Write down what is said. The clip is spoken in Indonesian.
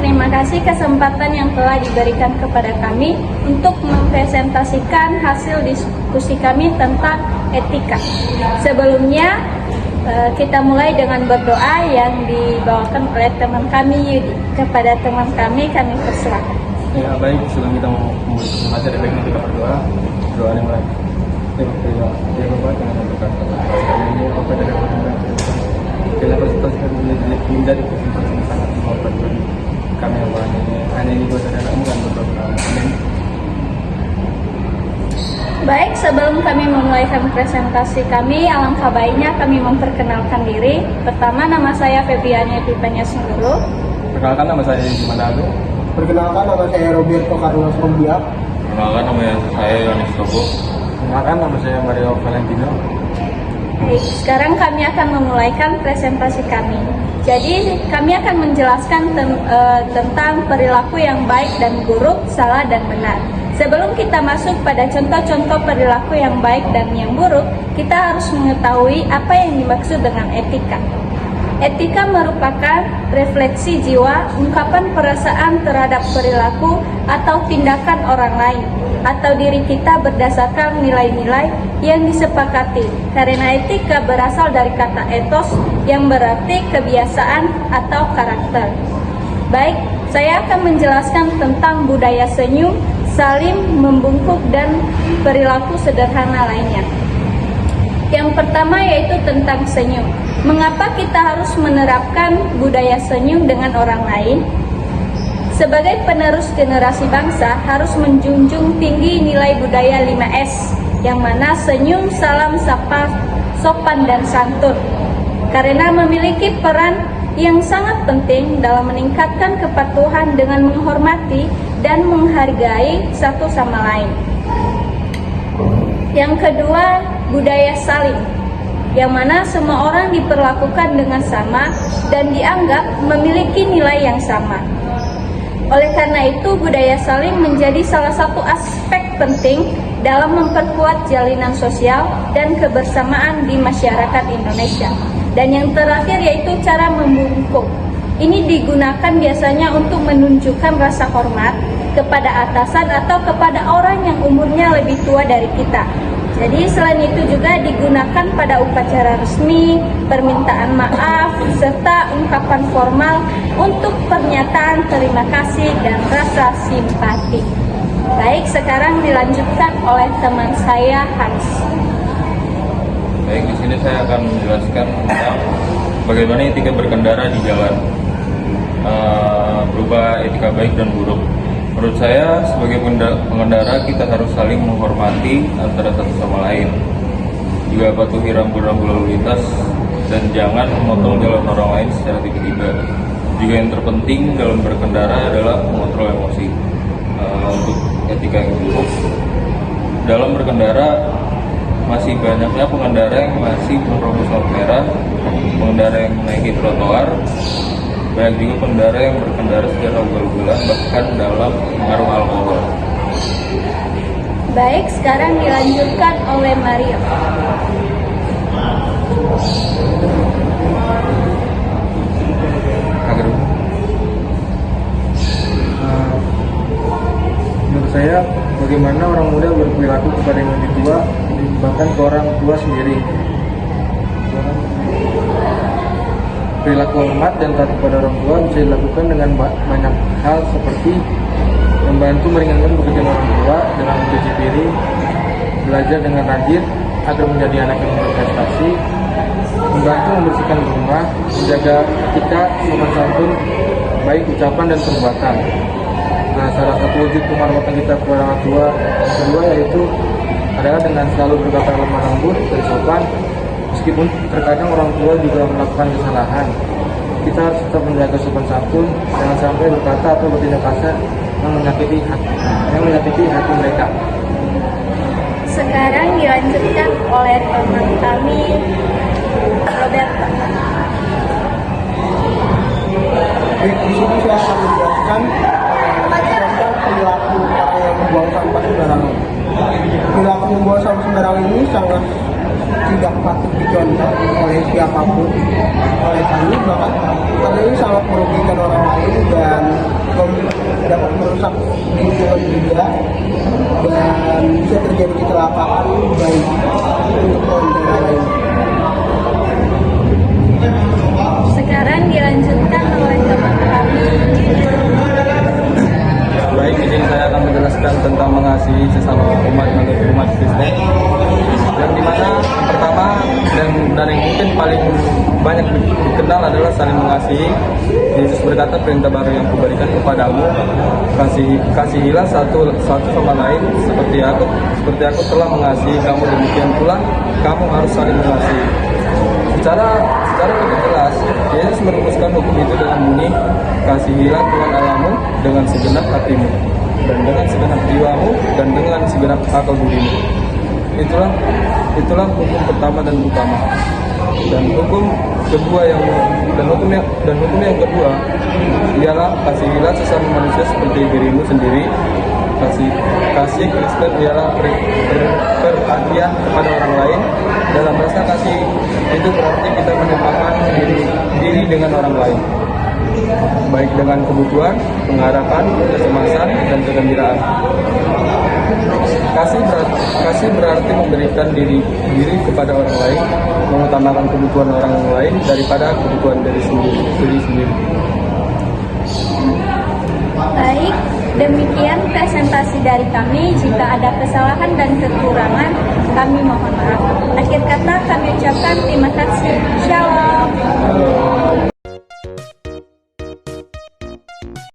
terima kasih kesempatan yang telah diberikan kepada kami untuk mempresentasikan hasil diskusi kami tentang etika. Sebelumnya, kita mulai dengan berdoa yang dibawakan oleh teman kami Yudi. Kepada teman kami persilakan. Ya baik, sebelum kita membaca baiknya kita berdoa. Doa yang baik. Ya Bapak, dengan berkata ini apa dari kita presentasikan menjadi presentasi yang sangat bermanfaat bagi kami Allah. Hanya ini buat anak-anakmu kan berdoa. Amin. Baik, sebelum kami memulai presentasi kami, alangkah baiknya kami memperkenalkan diri. Pertama, nama saya Febriani Epifania Sindoro. Perkenalkan, nama saya Manado. Perkenalkan, nama saya Roberto Carlos Rombiak. Perkenalkan, nama saya Yohanes Togo. Perkenalkan, nama saya Mario Valentino. Baik, sekarang kami akan memulaikan presentasi kami. Jadi, kami akan menjelaskan tentang perilaku yang baik dan buruk, salah dan benar. Sebelum kita masuk pada contoh-contoh perilaku yang baik dan yang buruk, kita harus mengetahui apa yang dimaksud dengan etika. Etika merupakan refleksi jiwa, ungkapan perasaan terhadap perilaku atau tindakan orang lain, atau diri kita berdasarkan nilai-nilai yang disepakati. Karena etika berasal dari kata ethos yang berarti kebiasaan atau karakter. Baik, saya akan menjelaskan tentang budaya senyum, saling membungkuk, dan perilaku sederhana lainnya. Yang pertama yaitu tentang senyum. Mengapa kita harus menerapkan budaya senyum dengan orang lain? Sebagai penerus generasi bangsa harus menjunjung tinggi nilai budaya 5S, yang mana senyum, salam, sapa, sopan, dan santun. Karena memiliki peran yang sangat penting dalam meningkatkan kepatuhan dengan menghormati dan menghargai satu sama lain. Yang kedua, budaya saling, yang mana semua orang diperlakukan dengan sama dan dianggap memiliki nilai yang sama. Oleh karena itu, budaya saling menjadi salah satu aspek penting dalam memperkuat jalinan sosial dan kebersamaan di masyarakat Indonesia. Dan yang terakhir yaitu cara membungkuk. Ini digunakan biasanya untuk menunjukkan rasa hormat kepada atasan atau kepada orang yang umurnya lebih tua dari kita. Jadi selain itu juga digunakan pada upacara resmi, permintaan maaf, serta ungkapan formal untuk pernyataan terima kasih dan rasa simpati. Baik, sekarang dilanjutkan oleh teman saya Hans. Baik, di sini saya akan menjelaskan tentang bagaimana etika berkendara di jalan, berupa etika baik dan buruk. Menurut saya, sebagai pengendara kita harus saling menghormati antara satu sama lain. Juga patuhi rambu-rambu lalu lintas dan jangan memotong jalan orang lain secara tiba-tiba. Juga yang terpenting dalam berkendara adalah mengontrol emosi. Untuk etika yang buruk dalam berkendara, masih banyaknya pengendara yang masih menerobos lampu merah, pengendara yang menaiki trotoar, banyak juga pengendara yang berkendara secara ugal-ugalan bahkan dalam pengaruh alkohol. Baik, sekarang dilanjutkan oleh Mario. Menurut saya, bagaimana orang muda berperilaku kepada yang lebih tua, bahkan ke orang tua sendiri. Perilaku hormat dan taat kepada orang tua bisa dilakukan dengan banyak hal seperti membantu meringankan pekerjaan orang tua dengan mencuci piring, belajar dengan rajin agar menjadi anak yang berprestasi, membantu membersihkan rumah, menjaga etika, sopan santun, baik ucapan dan perbuatan. Nah, salah satu wujud penghormatan kita kepada orang tua yang kedua yaitu adalah dengan selalu berkata lemah lembut dan sopan. Meskipun terkadang orang tua juga melakukan kesalahan, kita harus tetap menjaga sopan santun, jangan sampai berkata atau bertindak kasar yang menyakiti hati mereka. Sekarang dilanjutkan oleh teman kami Roberto. Di sini saya akan menjelaskan tentang perilaku orang yang membuang sampah sembarangan. Perilaku membuang sampah sembarangan ini sangat tidak patut dicontoh oleh siapapun, oleh kami bahkan karena ini sangat merugikan orang lain dan cepat ditelan juga dan bisa terjadi kecelakaan baik untuk pengendara lain. Sekarang dilanjutkan oleh teman kami. Baik, izin saya akan menjelaskan tentang mengasihi sesama umat Kristen. Yang dimana pertama dan yang mungkin paling banyak dikenal adalah saling mengasihi. Yesus berkata, perintah baru yang kuberikan kepadamu, kasihilah satu sama lain seperti aku telah mengasihi kamu, demikian pula kamu harus saling mengasihi. Secara lebih jelas, Yesus merumuskan hukum itu dengan bunyi, kasihilah Tuhan Allahmu dengan segenap hatimu, dan dengan segenap jiwamu, dan dengan segenap akal budimu. Itulah hukum pertama dan utama. Dan hukum yang kedua ialah kasihilah sesama manusia seperti dirimu sendiri. Kasih Kristen ialah perhatian kepada orang lain. Dalam rasa kasih itu berarti kita menyempatkan diri dengan orang lain, baik dengan kebutuhan, pengharapan, kecemasan, dan kegembiraan. Kasih berarti memberikan diri kepada orang lain, mengutamakan kebutuhan orang lain daripada kebutuhan diri sendiri. Baik, demikian presentasi dari kami. Jika ada kesalahan dan kekurangan, kami mohon maaf. Akhir kata kami ucapkan terima kasih. Shalom.